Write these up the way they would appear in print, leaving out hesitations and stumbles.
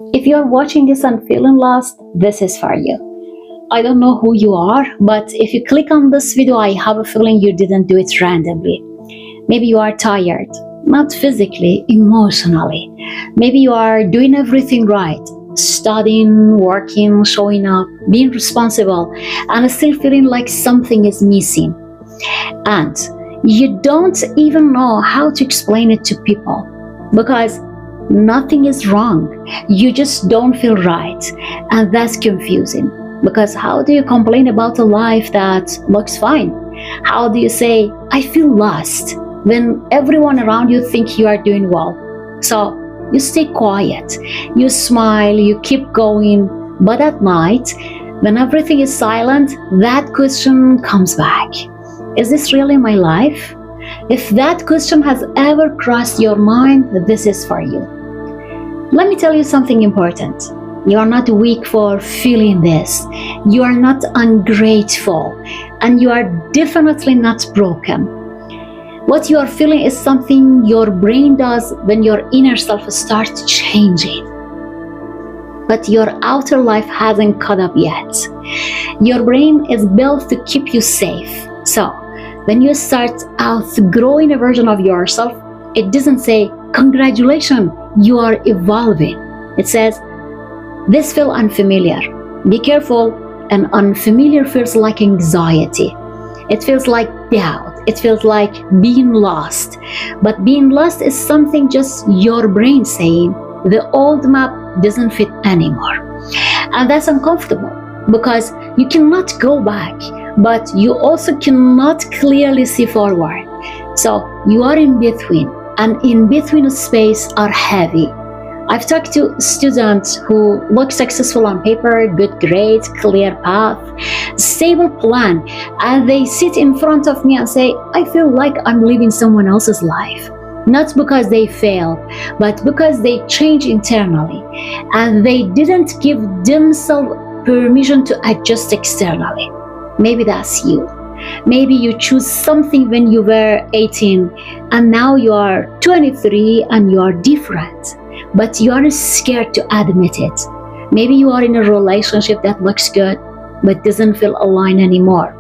If you're watching this and feeling lost, this is for you. I don't know who you are, but if you click on this video, I have a feeling you didn't do it randomly. Maybe you are tired, not physically, emotionally. Maybe you are doing everything right, studying, working, showing up, being responsible, and still feeling like something is missing. And you don't even know how to explain it to people because nothing is wrong. You just don't feel right. And that's confusing because how do you complain about a life that looks fine? How do you say, I feel lost, when everyone around you think you are doing well? So you stay quiet, you smile, you keep going. But at night, when everything is silent, that question comes back. Is this really my life? If that question has ever crossed your mind, this is for you. Let me tell you something important. You are not weak for feeling this. You are not ungrateful. And you are definitely not broken. What you are feeling is something your brain does when your inner self starts changing. But your outer life hasn't caught up yet. Your brain is built to keep you safe. So, when you start outgrowing a version of yourself, it doesn't say, congratulations, you are evolving. It says, this feels unfamiliar. Be careful, and unfamiliar feels like anxiety. It feels like doubt. It feels like being lost. But being lost is something just your brain saying, the old map doesn't fit anymore. And that's uncomfortable because you cannot go back, but you also cannot clearly see forward. So you are in between, and in between space are heavy. I've talked to students who look successful on paper, good grades, clear path, stable plan, and they sit in front of me and say, I feel like I'm living someone else's life. Not because they failed, but because they changed internally, and they didn't give themselves permission to adjust externally. Maybe that's you. Maybe you choose something when you were 18 and now you are 23 and you are different, but you are scared to admit it. Maybe you are in a relationship that looks good but doesn't feel aligned anymore.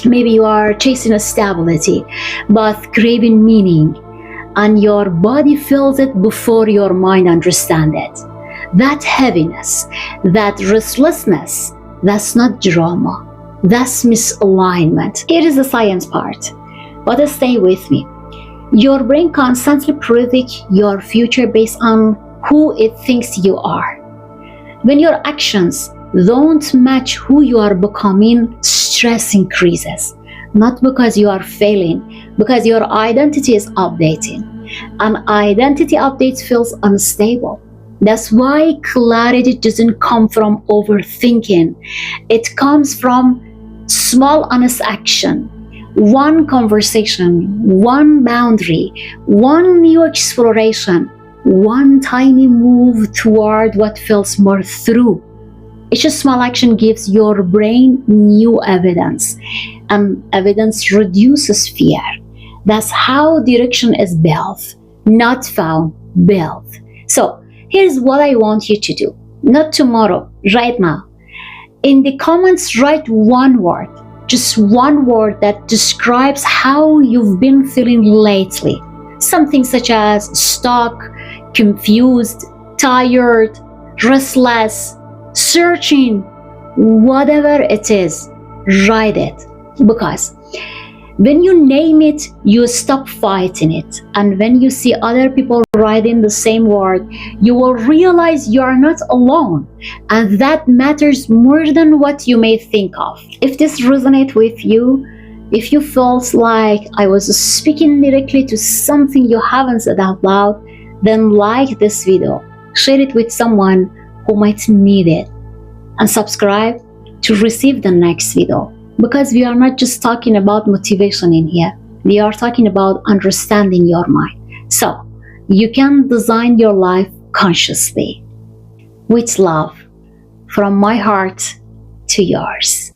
Maybe you are chasing a stability but craving meaning, and your body feels it before your mind understands it. That heaviness, that restlessness, that's not drama. That's misalignment. It is the science part. But stay with me. Your brain constantly predicts your future based on who it thinks you are. When your actions don't match who you are becoming, stress increases. Not because you are failing, because your identity is updating. And identity updates feels unstable. That's why clarity doesn't come from overthinking. It comes from small honest action, one conversation, one boundary, one new exploration, one tiny move toward what feels more true. Each small action gives your brain new evidence, and evidence reduces fear. That's how direction is built, not found, built. So here's what I want you to do. Not tomorrow, right now. In the comments, write one word, just one word that describes how you've been feeling lately. Something such as stuck, confused, tired, restless, searching, whatever it is, write it. Because when you name it, you stop fighting it. And when you see other people writing the same word, you will realize you are not alone. And that matters more than what you may think of. If this resonates with you, if you felt like I was speaking directly to something you haven't said out loud, then like this video, share it with someone who might need it, and subscribe to receive the next video. Because we are not just talking about motivation in here. We are talking about understanding your mind. So you can design your life consciously. With love, from my heart to yours.